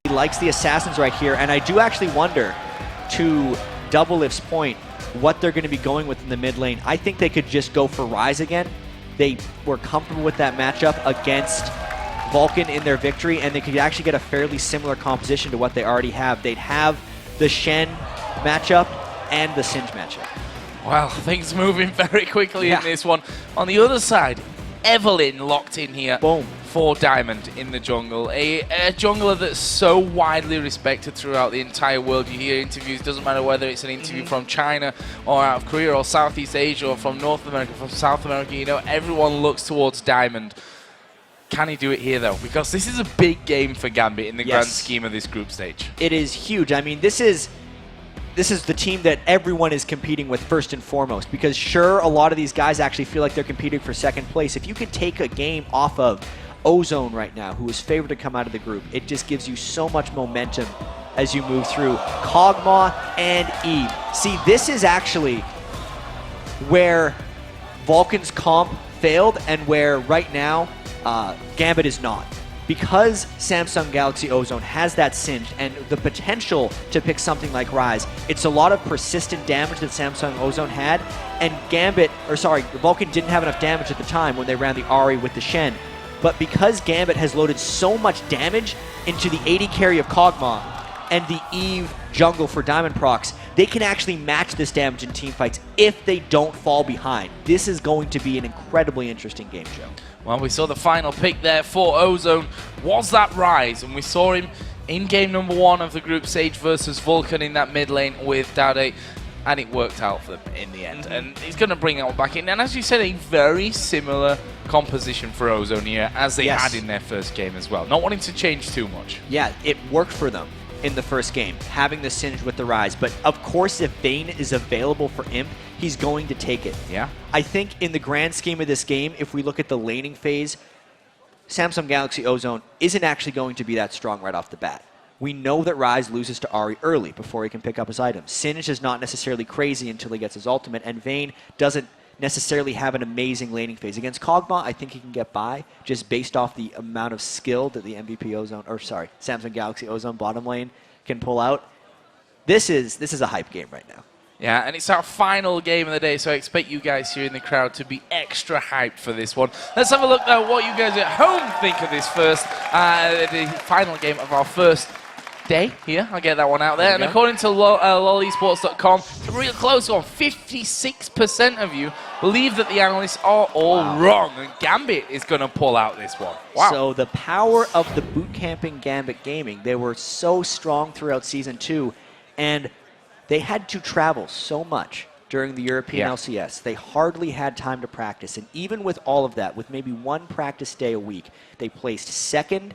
He likes the assassins right here, and I do actually wonder, to Double Lift's point, what they're going to be going with in the mid lane. I think they could just go for Ryze again. They were comfortable with that matchup against Vulcan in their victory, and they could actually get a fairly similar composition to what they already have. They'd have the Shen matchup and the Singe matchup. Well, things moving very quickly in this one. On the other side, Evelyn locked in here. Boom. For Diamond in the jungle. A jungler that's so widely respected throughout the entire world. You hear interviews, doesn't matter whether it's an interview from China or out of Korea or Southeast Asia or from North America, from South America, you know, everyone looks towards Diamond. Can he do it here, though? Because this is a big game for Gambit in the grand scheme of this group stage. It is huge. I mean, this is the team that everyone is competing with first and foremost, because sure, a lot of these guys actually feel like they're competing for second place. If you can take a game off of Ozone right now, who is favored to come out of the group, it just gives you so much momentum as you move through. Kog'Maw and Eve. See, this is actually where Vulcan's comp failed and where right now Gambit is not. Because Samsung Galaxy Ozone has that Singe and the potential to pick something like Ryze, it's a lot of persistent damage that Samsung Ozone had, and Vulcan didn't have enough damage at the time when they ran the Ahri with the Shen. But because Gambit has loaded so much damage into the 80 carry of Kog'Maw and the Eve jungle for Diamond procs, they can actually match this damage in teamfights if they don't fall behind. This is going to be an incredibly interesting game, Joe. Well, we saw the final pick there for Ozone. Was that Ryze? And we saw him in game number 1 of the group stage versus Vulcan in that mid lane with Daudet. And it worked out for them in the end. And he's going to bring that one back in. And as you said, a very similar composition for Ozone here as they had in their first game as well. Not wanting to change too much. Yeah, it worked for them in the first game, having the Singe with the Ryze. But of course, if Vayne is available for Imp, he's going to take it. Yeah. I think in the grand scheme of this game, if we look at the laning phase, Samsung Galaxy Ozone isn't actually going to be that strong right off the bat. We know that Ryze loses to Ahri early before he can pick up his items. Singe is not necessarily crazy until he gets his ultimate, and Vayne doesn't necessarily have an amazing laning phase. Against Kog'Maw, I think he can get by just based off the amount of skill that the Samsung Galaxy Ozone bottom lane can pull out. This is a hype game right now. Yeah, and it's our final game of the day, so I expect you guys here in the crowd to be extra hyped for this one. Let's have a look at what you guys at home think of this the final game of our first day here. I'll get that one out there. And according to lolesports.com, it's a real close one. 56% of you believe that the analysts are all wrong, and Gambit is going to pull out this one. Wow. So the power of the boot camping Gambit gaming, they were so strong throughout Season 2, and they had to travel so much during the European LCS. They hardly had time to practice, and even with all of that, with maybe one practice day a week, they placed second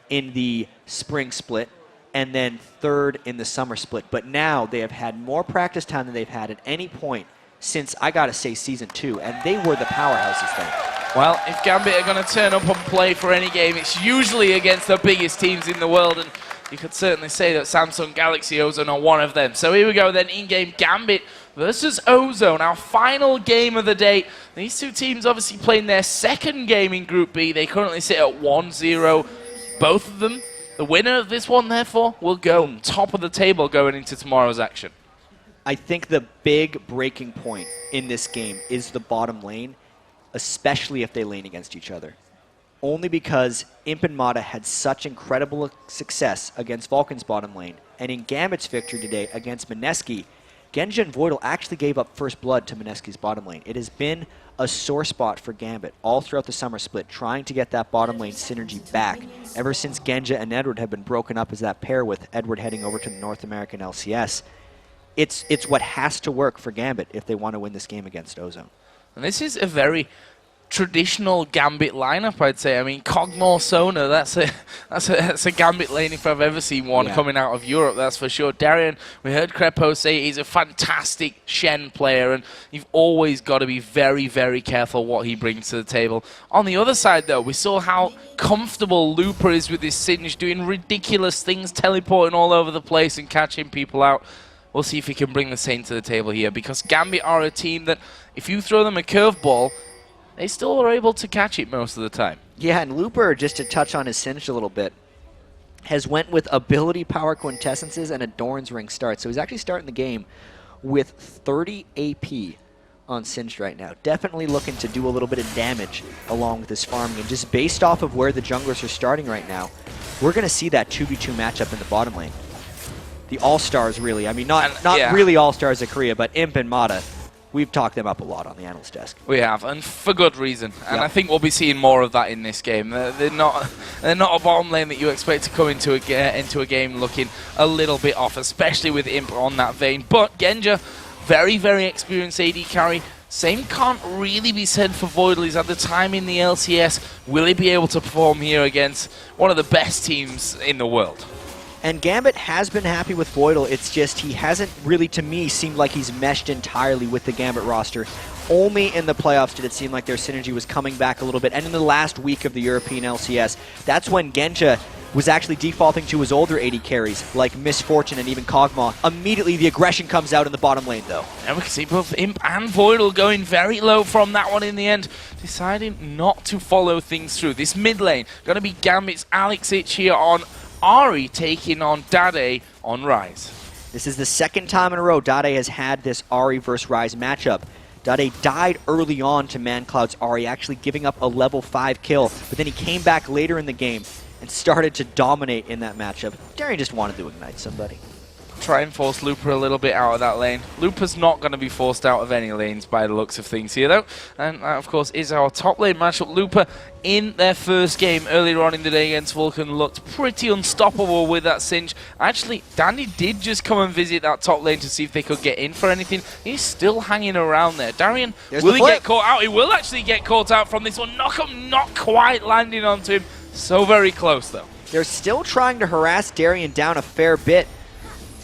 in the spring split, and then third in the summer split. But now they have had more practice time than they've had at any point since, I gotta say, Season 2, and they were the powerhouses then. Well, if Gambit are going to turn up and play for any game, it's usually against the biggest teams in the world, and you could certainly say that Samsung Galaxy Ozone are one of them. So here we go then, in-game Gambit versus Ozone, our final game of the day. These two teams obviously playing their second game in Group B. They currently sit at 1-0, both of them. The winner of this one, therefore, will go top of the table going into tomorrow's action. I think the big breaking point in this game is the bottom lane, especially if they lane against each other. Only because Imp and Mata had such incredible success against Vulcan's bottom lane, and in Gambit's victory today against Mineski, Genja and Voidal actually gave up first blood to Mineski's bottom lane. It has been a sore spot for Gambit all throughout the summer split, trying to get that bottom lane synergy back ever since Genja and Edward have been broken up as that pair, with Edward heading over to the North American LCS. It's what has to work for Gambit if they want to win this game against Ozone. And this is a very traditional Gambit lineup, I'd say. I mean, Kog'Maw Sona, that's a Gambit lane if I've ever seen one coming out of Europe, that's for sure. Darian, we heard Crepo say he's a fantastic Shen player, and you've always got to be very, very careful what he brings to the table. On the other side, though, we saw how comfortable Looper is with his Singe, doing ridiculous things, teleporting all over the place and catching people out. We'll see if he can bring the same to the table here, because Gambit are a team that, if you throw them a curveball, they still are able to catch it most of the time. Yeah, and Looper, just to touch on his Singe a little bit, has went with ability power quintessences and a Doran's Ring start. So he's actually starting the game with 30 AP on Singed right now. Definitely looking to do a little bit of damage along with his farming. And just based off of where the junglers are starting right now, we're going to see that 2v2 matchup in the bottom lane. The All-Stars, really. I mean, not really All-Stars of Korea, but Imp and Mata. We've talked them up a lot on the analyst desk. We have, and for good reason. And I think we'll be seeing more of that in this game. They're not a bottom lane that you expect to come into a game looking a little bit off, especially with Imp on that vein. But Genja, very, very experienced AD carry. Same can't really be said for Voidal. He's had the time in the LCS. Will he be able to perform here against one of the best teams in the world? And Gambit has been happy with Voidal. It's just he hasn't really, to me, seemed like he's meshed entirely with the Gambit roster. Only in the playoffs did it seem like their synergy was coming back a little bit. And in the last week of the European LCS, that's when Genja was actually defaulting to his older AD carries, like Misfortune and even Kog'Maw. Immediately, the aggression comes out in the bottom lane, though. And we can see both Imp and Voidal going very low from that one in the end, deciding not to follow things through. This mid lane, going to be Gambit's Alex Ich here on Ahri, taking on Dade on Ryze. This is the second time in a row Dade has had this Ahri versus Ryze matchup. Dade died early on to ManCloud's Ahri, actually giving up a level 5 kill, but then he came back later in the game and started to dominate in that matchup. Darian just wanted to ignite somebody. Try and force Looper a little bit out of that lane. Looper's not going to be forced out of any lanes by the looks of things here, though. And that, of course, is our top lane matchup. Looper, in their first game earlier on in the day against Vulcan, looked pretty unstoppable with that Singe. Actually, Dandy did just come and visit that top lane to see if they could get in for anything. He's still hanging around there. Darian, will he get caught out? He will actually get caught out from this one. Knockup not quite landing onto him. So very close, though. They're still trying to harass Darian down a fair bit.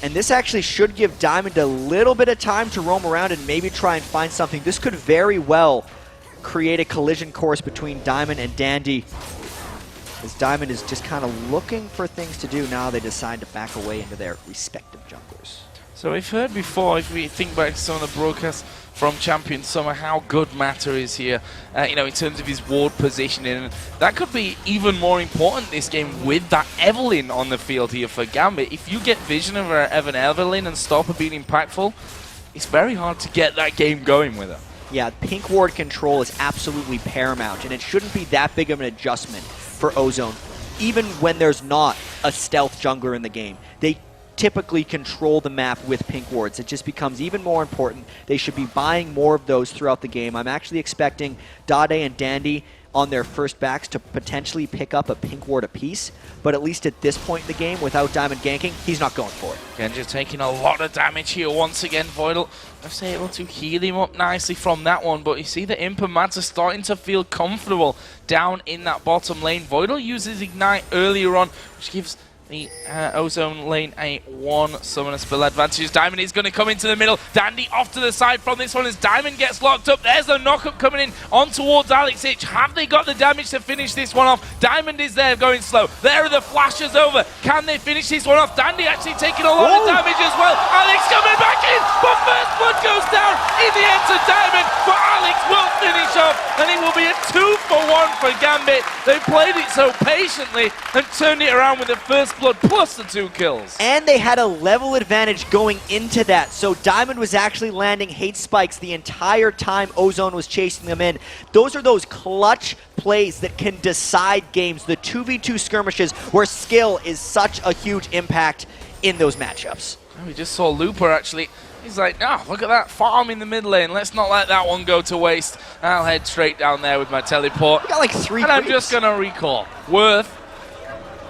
And this actually should give Diamond a little bit of time to roam around and maybe try and find something. This could very well create a collision course between Diamond and Dandy, as Diamond is just kind of looking for things to do. Now they decide to back away into their respective junglers. So we've heard before, if we think back to some of the broadcasts from Champion Summer, how good Matter is here, you know, in terms of his ward positioning. And that could be even more important this game with that Evelynn on the field here for Gambit. If you get vision of an Evelynn and stop her being impactful, it's very hard to get that game going with her. Yeah, pink ward control is absolutely paramount, and it shouldn't be that big of an adjustment for Ozone, even when there's not a stealth jungler in the game. They typically control the map with pink wards. It just becomes even more important. They should be buying more of those throughout the game. I'm actually expecting Dade and Dandy on their first backs to potentially pick up a pink ward apiece, but at least at this point in the game, without Diamond ganking, he's not going for it. Genja taking a lot of damage here once again. Voidal, I able to heal him up nicely from that one, but you see the Imp and Mats are starting to feel comfortable down in that bottom lane. Voidal uses Ignite earlier on, which gives the Ozone lane a 1 summoner spell advantage. Diamond is going to come into the middle. Dandy off to the side from this one as Diamond gets locked up. There's the knockup coming in on towards Alex Ich. Have they got the damage to finish this one off? Diamond is there going slow. There are the flashes over. Can they finish this one off? Dandy actually taking a lot of damage as well. Alex coming back in, but first blood goes down in the end to Diamond, but Alex will finish off, and it will be a 2-for-1 for Gambit. They played it so patiently and turned it around with the first blood plus the 2 kills. And they had a level advantage going into that, so Diamond was actually landing hate spikes the entire time Ozone was chasing them in. Those are those clutch plays that can decide games, the 2v2 skirmishes where skill is such a huge impact in those matchups. We just saw Looper actually. He's like, oh, look at that farm in the mid lane. Let's not let that one go to waste. I'll head straight down there with my teleport. We got like 3 and I'm just going to recall. Worth.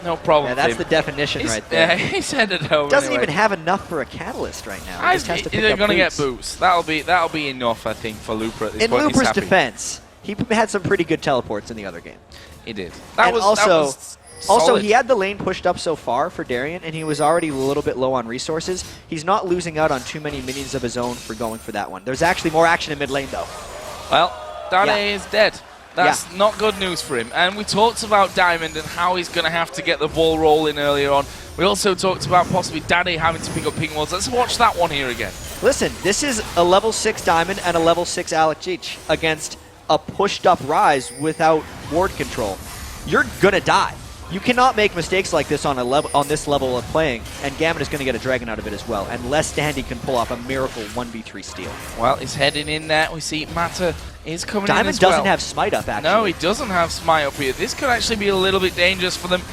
No problem. Yeah, that's the definition right there. Yeah, he's headed home. Doesn't anyway. even have enough for a catalyst right now. He just has to pick they're up going to get boots. boost. That'll be enough, I think, for Looper at this point. In Looper's defense, he had some pretty good teleports in the other game. He did. Also, he had the lane pushed up so far for Darian, and he was already a little bit low on resources. He's not losing out on too many minions of his own for going for that one. There's actually more action in mid lane, though. Well, Dade is dead. That's not good news for him. And we talked about Diamond and how he's going to have to get the ball rolling earlier on. We also talked about possibly Dade having to pick up ping wards. Let's watch that one here again. Listen, this is a level 6 Diamond and a level 6 Alex Ich against a pushed up Ryze without ward control. You're going to die. You cannot make mistakes like this on this level of playing, and Gambit is going to get a Dragon out of it as well, unless Dandy can pull off a miracle 1v3 steal. Well, he's heading in there. We see Mata is coming Diamond in as well. doesn't have Smite up, actually. No, he doesn't have Smite up here. This could actually be a little bit dangerous for them.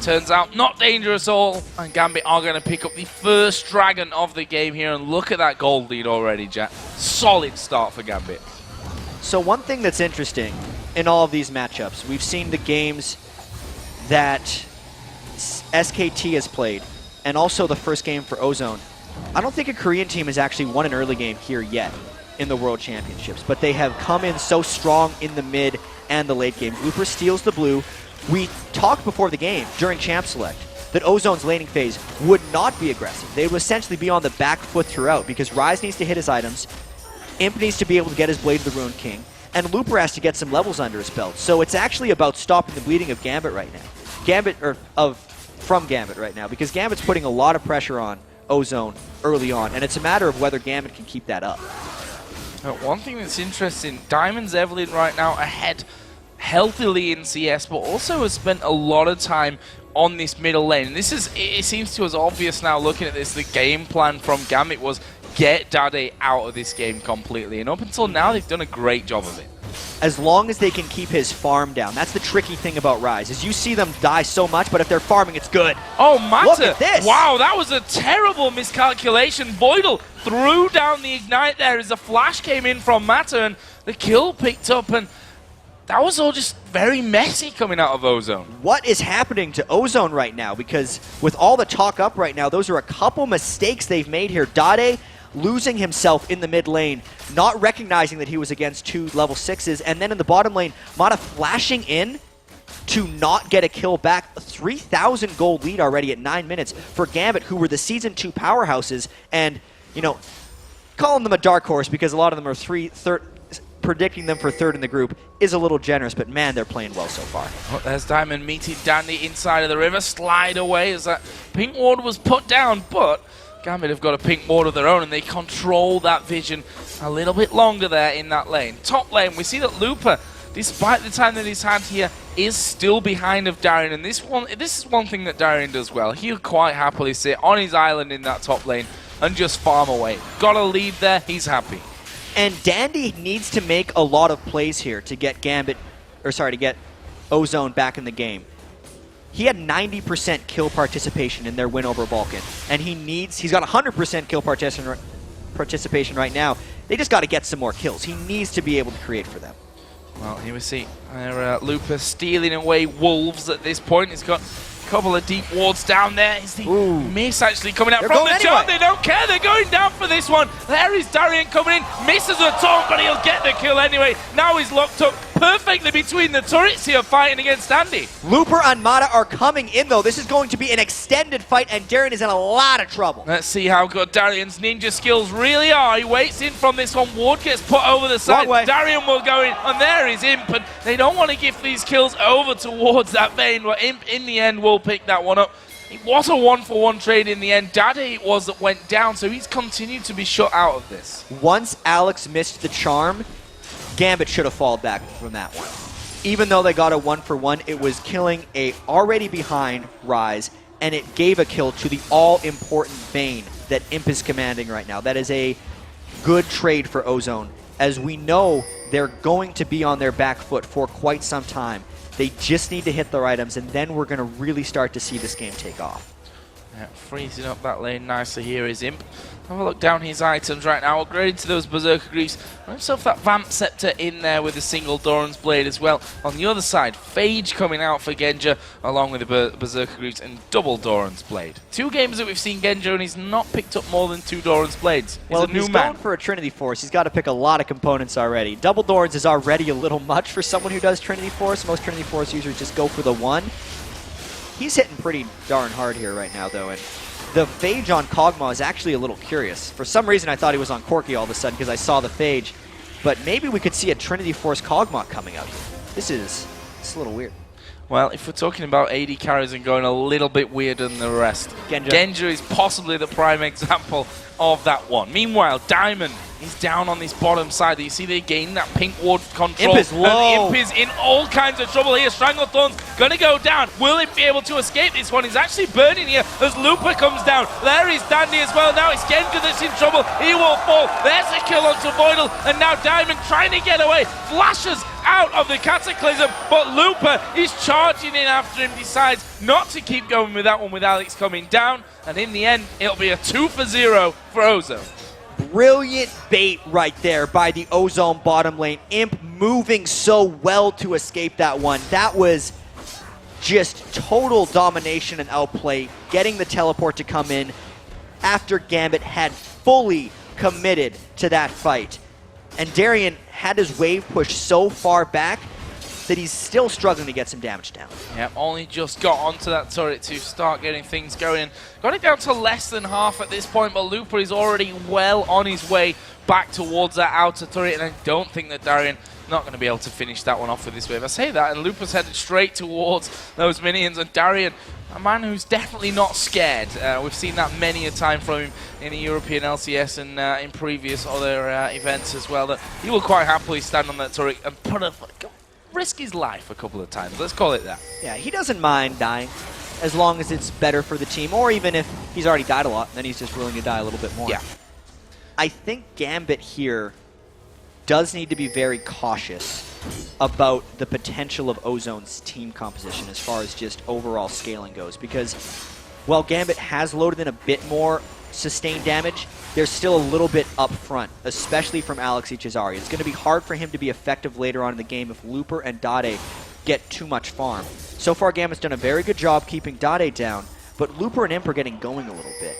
Turns out, not dangerous at all, and Gambit are going to pick up the first Dragon of the game here, and look at that gold lead already, Jack. Solid start for Gambit. So one thing that's interesting in all of these matchups, we've seen the games that SKT has played, and also the first game for Ozone. I don't think a Korean team has actually won an early game here yet in the World Championships, but they have come in so strong in the mid and the late game. Looper steals the blue. We talked before the game, during Champ Select, that Ozone's laning phase would not be aggressive. They would essentially be on the back foot throughout, because Ryze needs to hit his items, Imp needs to be able to get his Blade of the Ruined King, and Looper has to get some levels under his belt. So it's actually about stopping the bleeding of Gambit right now. From Gambit right now, because Gambit's putting a lot of pressure on Ozone early on, and it's a matter of whether Gambit can keep that up. One thing that's interesting, Diamond's Evelyn right now ahead healthily in CS, but also has spent a lot of time on this middle lane. And it seems to us obvious now looking at this, the game plan from Gambit was get Dade out of this game completely. And up until now, they've done a great job of it. As long as they can keep his farm down. That's the tricky thing about Ryze, is you see them die so much, but if they're farming, it's good. Oh, Mata! Look at this! Wow, that was a terrible miscalculation. Voidal threw down the Ignite there as the flash came in from Mata, and the kill picked up, and that was all just very messy coming out of Ozone. What is happening to Ozone right now? Because with all the talk up right now, those are a couple mistakes they've made here. Dade losing himself in the mid lane, not recognizing that he was against 2 level 6s, and then in the bottom lane, Mata flashing in to not get a kill back. 3,000 gold lead already at 9 minutes for Gambit, who were the Season 2 powerhouses, and, you know, calling them a dark horse because a lot of them are predicting them for 3rd in the group is a little generous, but man, they're playing well so far. Oh, there's Diamond meeting Dandy inside of the river, slide away as that pink ward was put down, but Gambit have got a pink ward of their own, and they control that vision a little bit longer there in that lane. Top lane, we see that Looper, despite the time that he's had here, is still behind of Darien, and this is one thing that Darien does well. He'll quite happily sit on his island in that top lane and just farm away. Got a lead there, he's happy. And Dandy needs to make a lot of plays here to get to get Ozone back in the game. He had 90% kill participation in their win over Balkan, and he's got 100% kill participation right now. They just got to get some more kills. He needs to be able to create for them. Well, here we see Looper stealing away Wolves at this point. He's got a couple of deep wards down there. Is the miss actually coming out from the jump? They don't care. They're going down for this one. There is Darien coming in. Misses a taunt, but he'll get the kill anyway. Now he's locked up perfectly between the turrets here fighting against Andy. Looper and Mata are coming in, though. This is going to be an extended fight, and Darien is in a lot of trouble. Let's see how good Darien's ninja skills really are. He waits in from this one. Ward gets put over the side. Darien will go in, and there is Imp, and they don't want to give these kills over towards that Vayne, but Imp in the end will pick that one up. It was a 1-for-1 trade in the end. Dade it was that went down, so he's continued to be shut out of this. Once Alex missed the charm, Gambit should have fallen back from that one. Even though they got a 1-for-1, it was killing a already behind Ryze, and it gave a kill to the all-important Vayne that Imp is commanding right now. That is a good trade for Ozone, as we know they're going to be on their back foot for quite some time. They just need to hit their items, and then we're going to really start to see this game take off. Yeah, freezing up that lane nicely here is Imp. Have a look down his items right now. Upgraded to those Berserker Greaves. Got himself that Vamp Scepter in there with a single Doran's Blade as well. On the other side, Phage coming out for Genja along with the Berserker Greaves and double Doran's Blade. 2 games that we've seen Genja, and he's not picked up more than 2 Doran's Blades. He's a new he's man. going for a Trinity Force. He's got to pick a lot of components already. Double Doran's is already a little much for someone who does Trinity Force. Most Trinity Force users just go for the 1. He's hitting pretty darn hard here right now, though, and the Phage on Kog'Maw is actually a little curious. For some reason, I thought he was on Corki all of a sudden because I saw the Phage, but maybe we could see a Trinity Force Kog'Maw coming out here. This is a little weird. Well, if we're talking about AD carries and going a little bit weirder than the rest, Genja is possibly the prime example of that one. Meanwhile, Diamond is down on this bottom side. You see they gain that pink ward control. Imp is low. And Imp is in all kinds of trouble here. Stranglethorn's going to go down. Will it be able to escape this one? He's actually burning here as Looper comes down. There is Dandy as well. Now it's Genja that's in trouble. He will fall. There's a kill onto Voidal. And now Diamond trying to get away. Flashes out of the Cataclysm, but Looper is charging in after him, decides not to keep going with that one with Alex coming down, and in the end, it'll be a 2-for-0 for Ozone. Brilliant bait right there by the Ozone bottom lane. Imp moving so well to escape that one. That was just total domination and outplay, getting the teleport to come in after Gambit had fully committed to that fight. And Darien had his wave pushed so far back that he's still struggling to get some damage down. Yep, only just got onto that turret to start getting things going. Got it down to less than half at this point, but Looper is already well on his way back towards that outer turret, and I don't think that Darien not going to be able to finish that one off with this wave. I say that, and Looper's headed straight towards those minions, and Darien, a man who's definitely not scared. We've seen that many a time from him in the European LCS and in previous other events as well, that he will quite happily stand on that turret and risk his life a couple of times. Let's call it that. Yeah, he doesn't mind dying as long as it's better for the team, or even if he's already died a lot, then he's just willing to die a little bit more. Yeah. I think Gambit here does need to be very cautious about the potential of Ozone's team composition as far as just overall scaling goes, because while Gambit has loaded in a bit more sustained damage, there's still a little bit up front, especially from Alex Ichizari. It's going to be hard for him to be effective later on in the game if Looper and Dade get too much farm. So far, Gambit's done a very good job keeping Dade down, but Looper and Imp are getting going a little bit.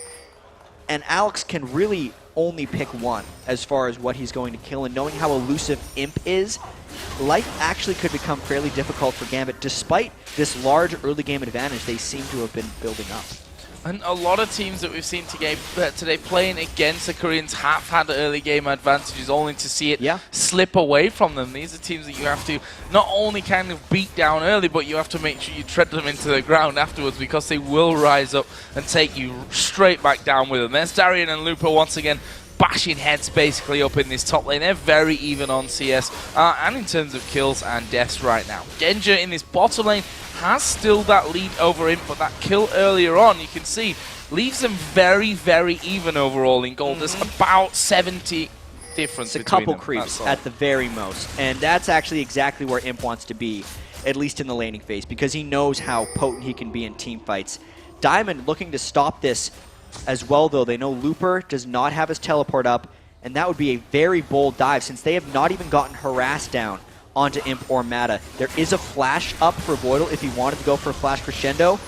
And Alex can really only pick one as far as what he's going to kill, and knowing how elusive Imp is, life actually could become fairly difficult for Gambit, despite this large early game advantage they seem to have been building up. And a lot of teams that we've seen today playing against the Koreans have had early game advantages, only to see it slip away from them. These are teams that you have to not only kind of beat down early, but you have to make sure you tread them into the ground afterwards, because they will rise up and take you straight back down with them. There's Darien and Looper once again bashing heads basically up in this top lane. They're very even on CS and in terms of kills and deaths right now. Genja in this bottom lane has still that lead over him, but that kill earlier on, you can see, leaves them very, very even overall in gold. There's about 70 difference it's a between couple them, creeps at the very most, and that's actually exactly where Imp wants to be, at least in the laning phase, because he knows how potent he can be in team fights. Diamond looking to stop this as well, though. They know Looper does not have his teleport up, and that would be a very bold dive, since they have not even gotten harassed down onto Imp or Mata. There is a flash up for Voidal if he wanted to go for a flash crescendo.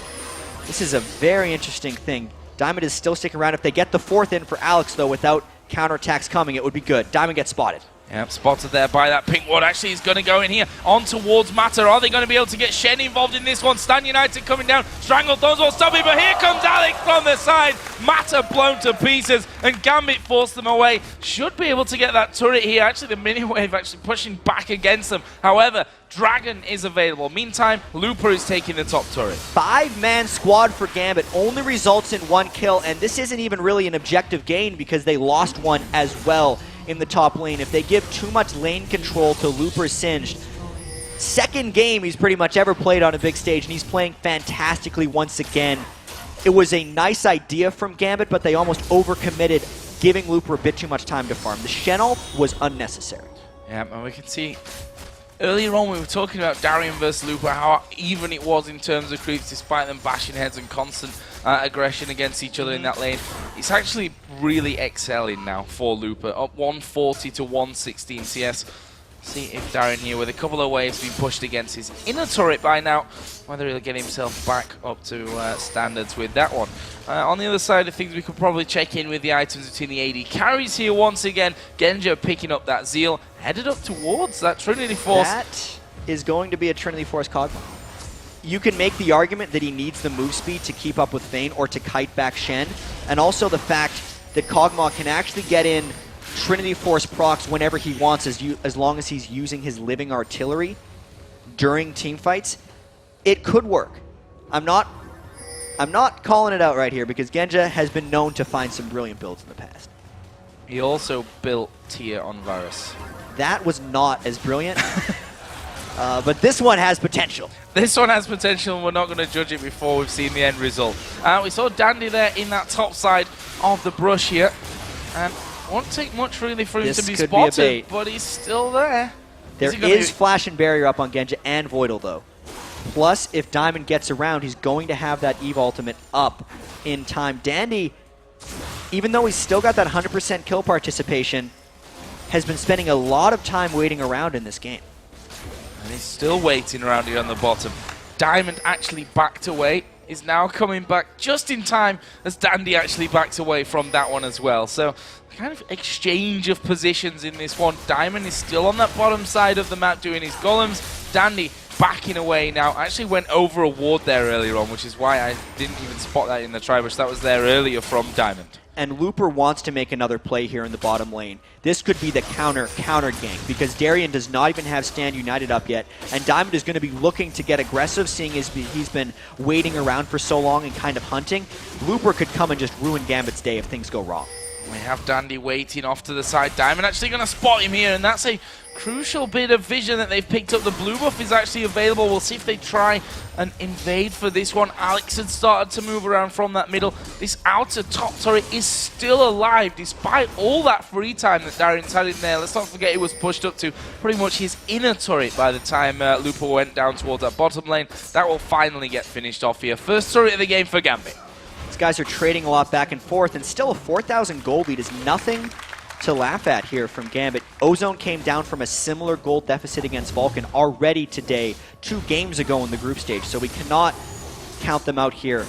This is a very interesting thing. Diamond is still sticking around. If they get the fourth in for Alex, though, without counterattacks coming, it would be good. Diamond gets spotted. Yep, spotted there by that pink ward. Actually, he's going to go in here on towards Mata. Are they going to be able to get Shen involved in this one? Stan United coming down. Stranglethorns will stop it, but here comes Alex from the side. Mata blown to pieces, and Gambit forced them away. Should be able to get that turret here. Actually, the mini-wave actually pushing back against them. However, Dragon is available. Meantime, Looper is taking the top turret. 5-man squad for Gambit only results in 1 kill, and this isn't even really an objective gain because they lost one as well in the top lane. If they give too much lane control to Looper Singed, second game he's pretty much ever played on a big stage, and he's playing fantastically once again. It was a nice idea from Gambit, but they almost overcommitted, giving Looper a bit too much time to farm. The Shen ult was unnecessary. Yeah, and we can see earlier on we were talking about Darien versus Looper, how even it was in terms of creeps, despite them bashing heads and constant aggression against each other in that lane. It's actually really excelling now for Looper, up 140 to 116 CS. See if Darien here, with a couple of waves being pushed against his inner turret by now, whether he'll get himself back up to standards with that one. On the other side of things, we could probably check in with the items between the AD carries here once again. Genja picking up that Zeal, headed up towards that Trinity Force. That is going to be a Trinity Force Kog'Maw. You can make the argument that he needs the move speed to keep up with Vayne or to kite back Shen, and also the fact that Kog'Maw can actually get in Trinity Force procs whenever he wants, as long as he's using his living artillery during team fights. it could work. I'm not calling it out right here because Genja has been known to find some brilliant builds in the past. He also built Tier on Varus. That was not as brilliant, but this one has potential. This one has potential, and we're not going to judge it before we've seen the end result. We saw Dandy there in that top side of the brush here, and won't take much really for him to be spotted, but he's still there. There is Flash and Barrier up on Genja and Voidal, though. Plus, if Diamond gets around, he's going to have that Eve ultimate up in time. Dandy, even though he's still got that 100% kill participation, has been spending a lot of time waiting around in this game. And he's still waiting around here on the bottom. Diamond actually backed away. Is now coming back just in time as Dandy actually backs away from that one as well. So, kind of exchange of positions in this one. Diamond is still on that bottom side of the map doing his golems. Dandy backing away now. Actually went over a ward there earlier on, which is why I didn't even spot that in the Tribush. That was there earlier from Diamond. And Looper wants to make another play here in the bottom lane. This could be the counter gank because Darien does not even have Stand United up yet, and Diamond is going to be looking to get aggressive, seeing as he's been waiting around for so long and kind of hunting. Looper could come and just ruin Gambit's day if things go wrong. We have Dandy waiting off to the side. Diamond actually going to spot him here, and that's a crucial bit of vision that they've picked up. The blue buff is actually available. We'll see if they try and invade for this one. Alex had started to move around from that middle. This outer top turret is still alive, despite all that free time that Darien's had in there. Let's not forget it was pushed up to pretty much his inner turret by the time Looper went down towards that bottom lane. That will finally get finished off here. First turret of the game for Gambit. These guys are trading a lot back and forth, and still a 4,000 gold lead is nothing to laugh at here from Gambit. Ozone came down from a similar gold deficit against Vulcan already today, 2 games ago in the group stage, so we cannot count them out here.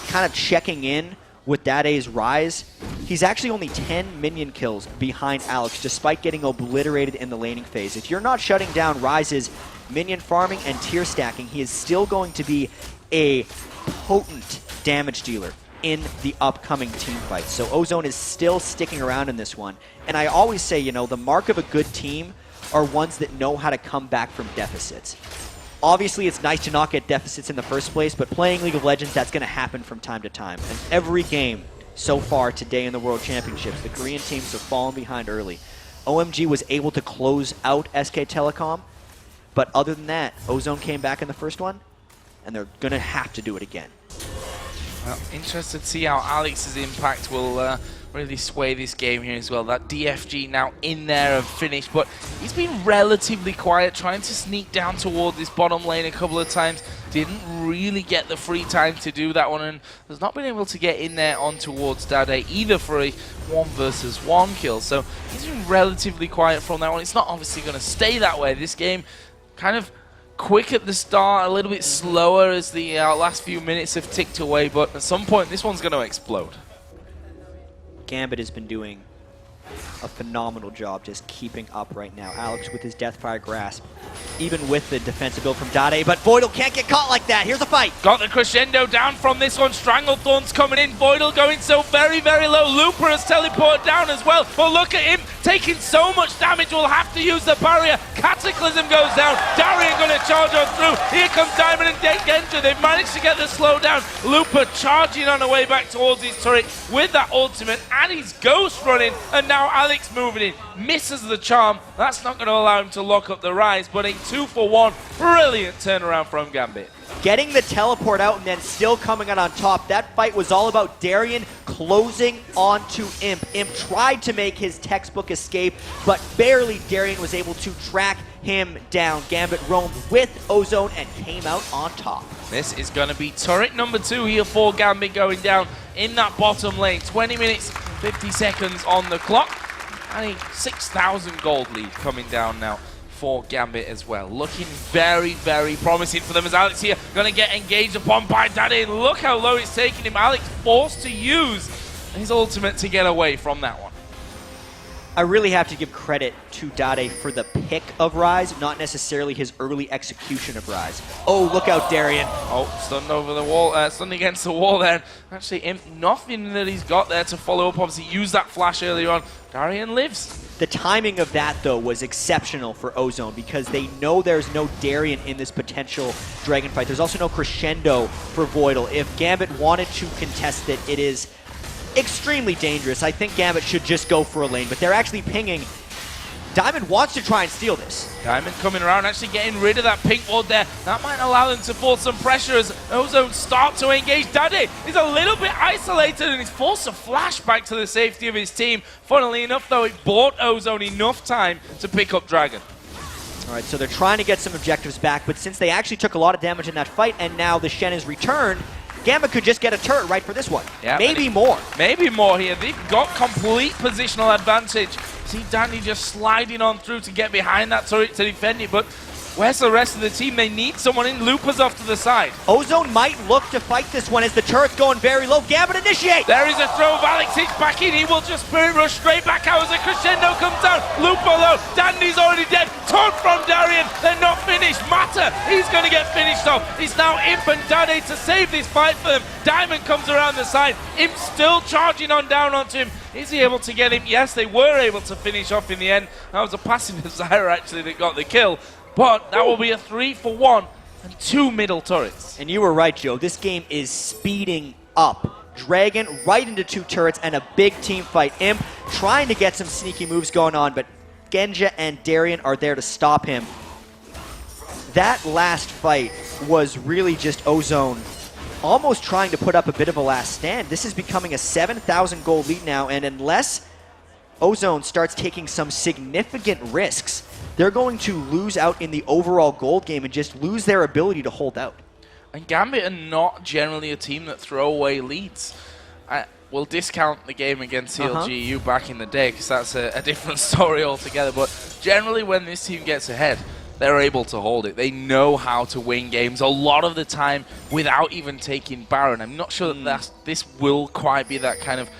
Kind of checking in with Dade's rise. He's actually only 10 minion kills behind Alex, despite getting obliterated in the laning phase. If you're not shutting down Rise's minion farming and tier stacking, he is still going to be a potent damage dealer in the upcoming team fight. So Ozone is still sticking around in this one. And I always say, you know, the mark of a good team are ones that know how to come back from deficits. Obviously, it's nice to not get deficits in the first place, but playing League of Legends, that's going to happen from time to time. And every game so far today in the World Championships, the Korean teams have fallen behind early. OMG was able to close out SK Telecom, but other than that, Ozone came back in the first one, and they're going to have to do it again. Well, interested to see how Alex's impact will really sway this game here as well. That DFG now in there and finished, but he's been relatively quiet, trying to sneak down toward this bottom lane a couple of times. Didn't really get the free time to do that one, and has not been able to get in there on towards Dade either for a 1 versus 1 kill. So he's been relatively quiet from that one. It's not obviously going to stay that way. This game kind of quick at the start, a little bit slower as the last few minutes have ticked away, but at some point this one's going to explode. Gambit has been doing a phenomenal job just keeping up right now. Alex with his Deathfire Grasp, even with the defensive build from Dade, but Voidal can't get caught like that. Here's a fight. Got the crescendo down from this one. Stranglethorn's coming in. Voidal going so very, very low. Looper has teleported down as well. But look at him taking so much damage. We'll have to use the barrier. Cataclysm goes down. Darien going to charge on through. Here comes Diamond and Genja. They've managed to get the slow down. Looper charging on the way back towards his turret with that ultimate and his ghost running. And now Alex moving in. Misses the charm. That's not going to allow him to lock up the rise, but a 2-for-1. Brilliant turnaround from Gambit. Getting the teleport out and then still coming out on top. That fight was all about Darien closing onto Imp. Imp tried to make his textbook escape, but barely Darien was able to track him down. Gambit roamed with Ozone and came out on top. This is going to be turret number 2 here for Gambit going down in that bottom lane. 20 minutes, 50 seconds on the clock. And a 6,000 gold lead coming down now for Gambit as well. Looking very, very promising for them as Alex here going to get engaged upon by Dade. Look how low it's taking him. Alex forced to use his ultimate to get away from that one. I really have to give credit to Dade for the pick of Rise, not necessarily his early execution of Rise. Oh, look out, Darien. Oh, stunned over the wall, stunned against the wall there. Actually, Imp, nothing that he's got there to follow up. Obviously, used that flash earlier on. Darien lives. The timing of that, though, was exceptional for Ozone because they know there's no Darien in this potential Dragon fight. There's also no Crescendo for Voidal. If Gambit wanted to contest it, it is extremely dangerous. I think Gambit should just go for a lane, but they're actually pinging. Diamond wants to try and steal this. Diamond coming around, actually getting rid of that pink ward there. That might allow them to force some pressure as Ozone start to engage. Daddy is a little bit isolated and he's forced a flashback to the safety of his team. Funnily enough, though, it bought Ozone enough time to pick up Dragon. All right, so they're trying to get some objectives back, but since they actually took a lot of damage in that fight and now the Shen is returned, Gambit could just get a turret right for this one. Yeah, maybe more. Maybe more here. They've got complete positional advantage. See Danny just sliding on through to get behind that turret to defend it, but where's the rest of the team? They need someone in. Loopers off to the side. Ozone might look to fight this one as the turret's going very low. Gambit initiate! There is a throw of Alex Hitch back in. He will just Spirit Rush straight back out as a Crescendo comes down. Looper though, Dandy's already dead. Taunt from Darien. They're not finished. Matter, he's going to get finished off. It's now Imp and Dade to save this fight for them. Diamond comes around the side. Imp still charging on down onto him. Is he able to get him? Yes, they were able to finish off in the end. That was a passive of Zyra actually that got the kill. But that will be a 3-for-1 and 2 middle turrets. And you were right, Joe. This game is speeding up. Dragon right into 2 turrets and a big team fight. Imp trying to get some sneaky moves going on, but Genja and Darien are there to stop him. That last fight was really just Ozone almost trying to put up a bit of a last stand. This is becoming a 7,000 gold lead now, and unless Ozone starts taking some significant risks, they're going to lose out in the overall gold game and just lose their ability to hold out. And Gambit are not generally a team that throw away leads. We'll discount the game against CLGU back in the day because that's a different story altogether. But generally when this team gets ahead, they're able to hold it. They know how to win games a lot of the time without even taking Baron. I'm not sure that this will quite be that kind of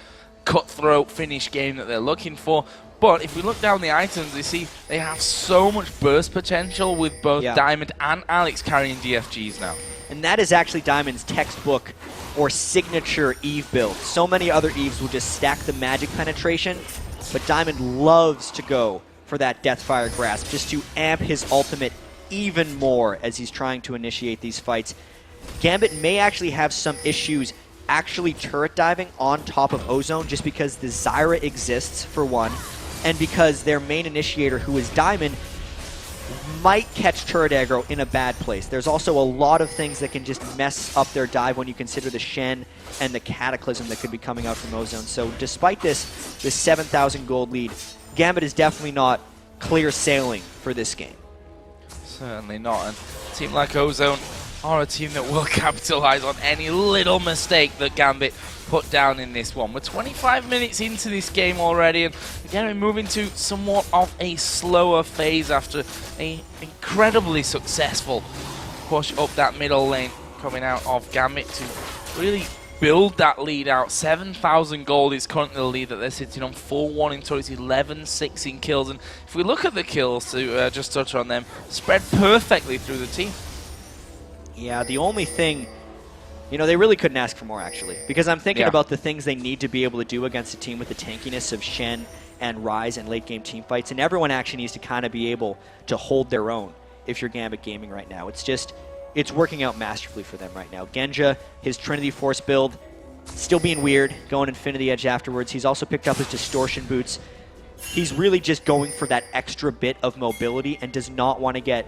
cutthroat finish game that they're looking for. But if we look down the items, you see they have so much burst potential with both Diamond and Alex carrying DFGs now. And that is actually Diamond's textbook or signature Eve build. So many other Eves will just stack the magic penetration, but Diamond loves to go for that Deathfire Grasp just to amp his ultimate even more as he's trying to initiate these fights. Gambit may actually have some issues actually turret diving on top of Ozone just because the Zyra exists for one, and because their main initiator, who is Diamond, might catch turret aggro in a bad place. There's also a lot of things that can just mess up their dive when you consider the Shen and the Cataclysm that could be coming out from Ozone. So despite this 7,000 gold lead, Gambit is definitely not clear sailing for this game. Certainly not. And a team like Ozone are a team that will capitalize on any little mistake that Gambit put down in this one. We're 25 minutes into this game already, and again we're moving to somewhat of a slower phase after an incredibly successful push up that middle lane coming out of Gambit to really build that lead out. 7,000 gold is currently the lead that they're sitting on. 4-1 in turrets, 11-6 in kills, and if we look at the kills, to just touch on them, spread perfectly through the team. Yeah, the only thing, you know, they really couldn't ask for more, actually. Because I'm thinking about the things they need to be able to do against a team with the tankiness of Shen and Ryze and late-game team fights. And everyone actually needs to kind of be able to hold their own if you're Gambit Gaming right now. It's just, it's working out masterfully for them right now. Genja, his Trinity Force build, still being weird, going Infinity Edge afterwards. He's also picked up his Distortion Boots. He's really just going for that extra bit of mobility and does not want to get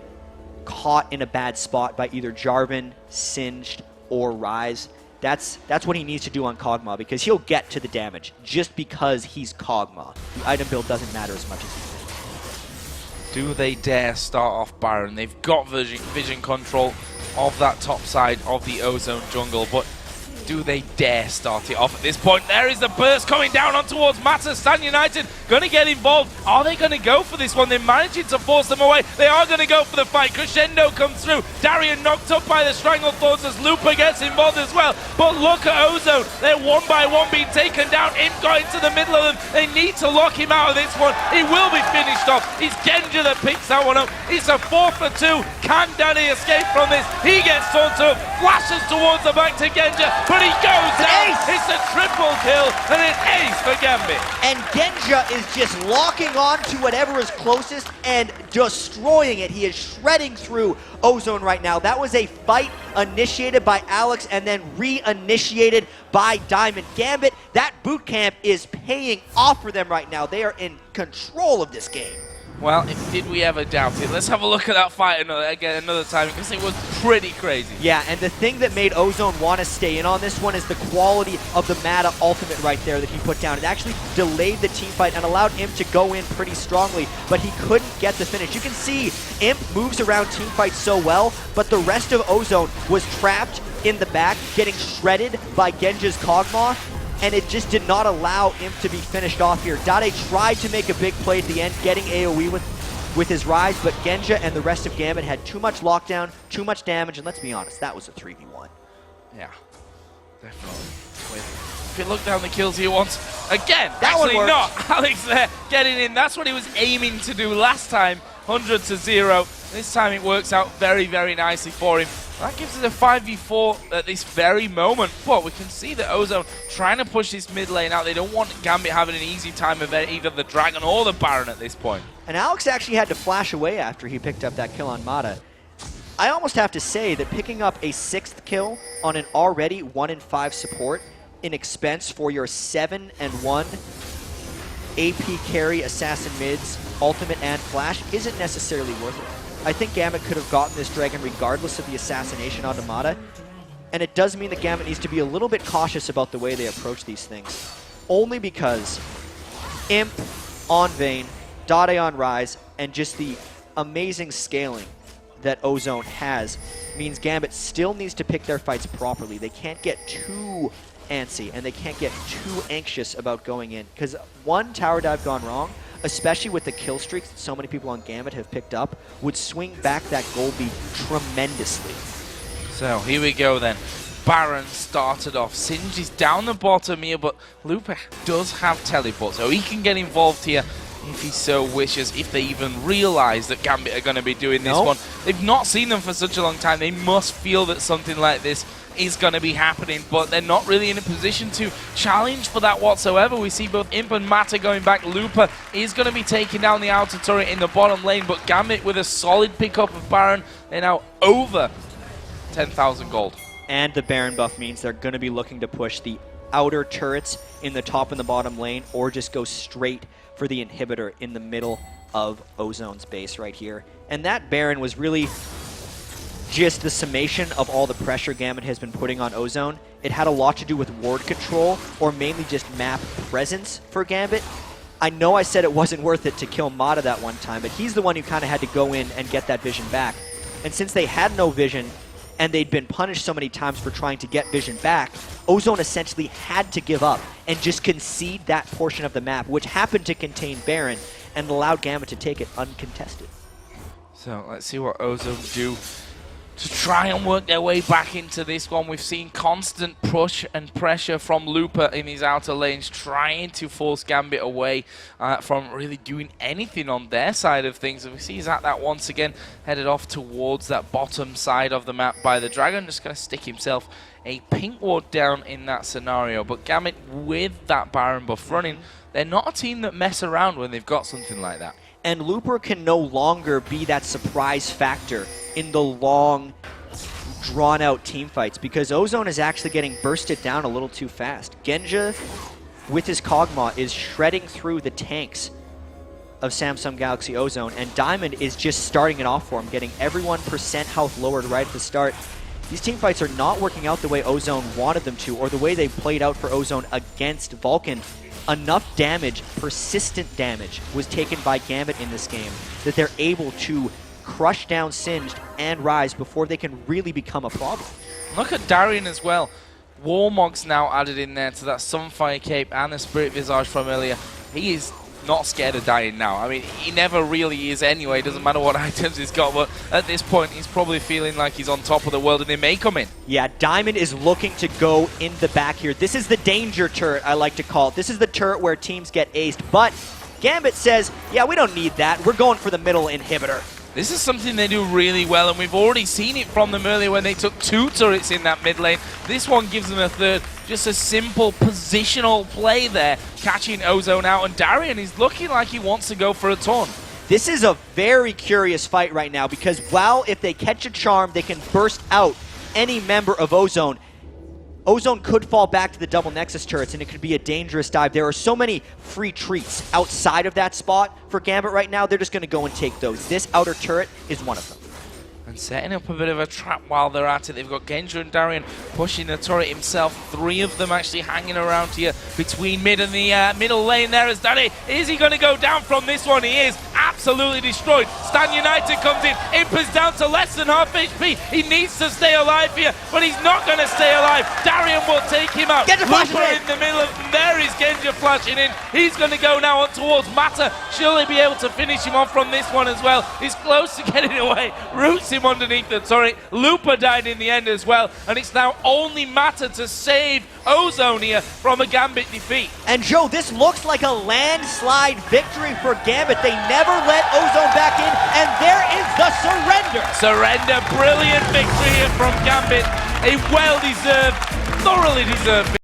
caught in a bad spot by either Jarvan, Singed, or Ryze. That's what he needs to do on Kog'Maw, because he'll get to the damage just because he's Kog'Maw. The item build doesn't matter as much as he thinks. Do they dare start off Baron? They've got vision control of that top side of the Ozone jungle, but do they dare start it off at this point? There is the burst coming down on towards Matter. Stan United going to get involved. Are they going to go for this one? They're managing to force them away. They are going to go for the fight. Crescendo comes through. Darien knocked up by the Strangle Thorns as Looper gets involved as well. But look at Ozone. They're one by one being taken down. Imp got into the middle of them. They need to lock him out of this one. He will be finished off. It's Genja that picks that one up. It's a 4-for-2. Can Danny escape from this? He gets taunted, flashes towards the back to Genja, but he goes down. It's a triple kill and an ace for Gambit. And Genja is just locking on to whatever is closest and destroying it. He is shredding through Ozone right now. That was a fight initiated by Alex and then re-initiated by Diamond. Gambit, that boot camp is paying off for them right now. They are in control of this game. Well, did we ever doubt it? Let's have a look at that fight another time, because it was pretty crazy. Yeah, and the thing that made Ozone want to stay in on this one is the quality of the Mata ultimate right there that he put down. It actually delayed the team fight and allowed Imp to go in pretty strongly, but he couldn't get the finish. You can see Imp moves around team fights so well, but the rest of Ozone was trapped in the back, getting shredded by Genja's Kog'Maw, and it just did not allow Imp to be finished off here. Dade tried to make a big play at the end, getting AoE with his rise, but Genja and the rest of Gambit had too much lockdown, too much damage, and let's be honest, that was a 3v1. Yeah, definitely. If you look down the kills here once, again, that actually one not. Alex there getting in. That's what he was aiming to do last time, 100-0. This time it works out very, very nicely for him. That gives us a 5v4 at this very moment, but we can see that Ozone trying to push this mid lane out. They don't want Gambit having an easy time of either the Dragon or the Baron at this point. And Alex actually had to flash away after he picked up that kill on Mata. I almost have to say that picking up a 6th kill on an already 1-in-5 support in expense for your 7-1 AP carry assassin mids, ultimate and flash isn't necessarily worth it. I think Gambit could have gotten this Dragon regardless of the assassination onto Mata, and it does mean that Gambit needs to be a little bit cautious about the way they approach these things. Only because Imp on Vayne, Dade on Rise, and just the amazing scaling that Ozone has means Gambit still needs to pick their fights properly. They can't get too antsy, and they can't get too anxious about going in, because one tower dive gone wrong, especially with the kill streaks that so many people on Gambit have picked up, would swing back that gold beat tremendously. So here we go then. Baron started off. Singe is down the bottom here, but Lupa does have teleport, so he can get involved here if he so wishes, if they even realize that Gambit are going to be doing this one. They've not seen them for such a long time. They must feel that something like this is going to be happening, but they're not really in a position to challenge for that whatsoever. We see both Imp and Mata going back. Lupa is going to be taking down the outer turret in the bottom lane, but Gambit with a solid pickup of Baron. They're now over 10,000 gold. And the Baron buff means they're going to be looking to push the outer turrets in the top and the bottom lane, or just go straight for the inhibitor in the middle of Ozone's base right here. And that Baron was really just the summation of all the pressure Gambit has been putting on Ozone. It had a lot to do with ward control, or mainly just map presence for Gambit. I know I said it wasn't worth it to kill Mata that one time, but he's the one who kind of had to go in and get that vision back. And since they had no vision, and they'd been punished so many times for trying to get vision back, Ozone essentially had to give up and just concede that portion of the map, which happened to contain Baron, and allowed Gambit to take it uncontested. So let's see what Ozone do to try and work their way back into this one. We've seen constant push and pressure from Lupa in his outer lanes, trying to force Gambit away from really doing anything on their side of things. And we see that once again headed off towards that bottom side of the map by the Dragon, just going to stick himself a pink ward down in that scenario. But Gambit, with that Baron buff running, they're not a team that mess around when they've got something like that. And Looper can no longer be that surprise factor in the long, drawn-out team fights, because Ozone is actually getting bursted down a little too fast. Genja, with his Kog'Maw, is shredding through the tanks of Samsung Galaxy Ozone, and Diamond is just starting it off for him, getting everyone % health lowered right at the start. These team fights are not working out the way Ozone wanted them to, or the way they played out for Ozone against Vulcan. Enough damage, persistent damage, was taken by Gambit in this game that they're able to crush down Singed and Rise before they can really become a problem. Look at Darian as well. Warmog's now added in there to that Sunfire Cape and the Spirit Visage from earlier. He is not scared of dying now. I mean, he never really is anyway. Doesn't matter what items he's got, but at this point, he's probably feeling like he's on top of the world, and they may come in. Yeah, Diamond is looking to go in the back here. This is the danger turret, I like to call it. This is the turret where teams get aced, but Gambit says, yeah, we don't need that. We're going for the middle inhibitor. This is something they do really well, and we've already seen it from them earlier when they took 2 turrets in that mid lane. This one gives them a third. Just a simple positional play there, catching Ozone out, and Darian is looking like he wants to go for a taunt. This is a very curious fight right now because while if they catch a charm, they can burst out any member of Ozone. Ozone could fall back to the double Nexus turrets, and it could be a dangerous dive. There are so many free treats outside of that spot for Gambit right now. They're just going to go and take those. This outer turret is one of them. And setting up a bit of a trap while they're at it. They've got Genja and Darian pushing the turret himself. 3 of them actually hanging around here between mid and the middle lane there as Danny. Is he going to go down from this one? He is absolutely destroyed. Stan United comes in. Imp is down to less than half HP. He needs to stay alive here, but he's not going to stay alive. Darian will take him out. Looper in the middle of them. There is Genja flashing in. He's going to go now on towards Mata. Surely be able to finish him off from this one as well. He's close to getting away. Roots him underneath the turret. Looper died in the end as well, and it's now only Mata to save Ozone here from a Gambit defeat. And Joe, this looks like a landslide victory for Gambit. They never let Ozone back in, and there is the surrender. Surrender, brilliant victory here from Gambit. A well-deserved, thoroughly deserved victory.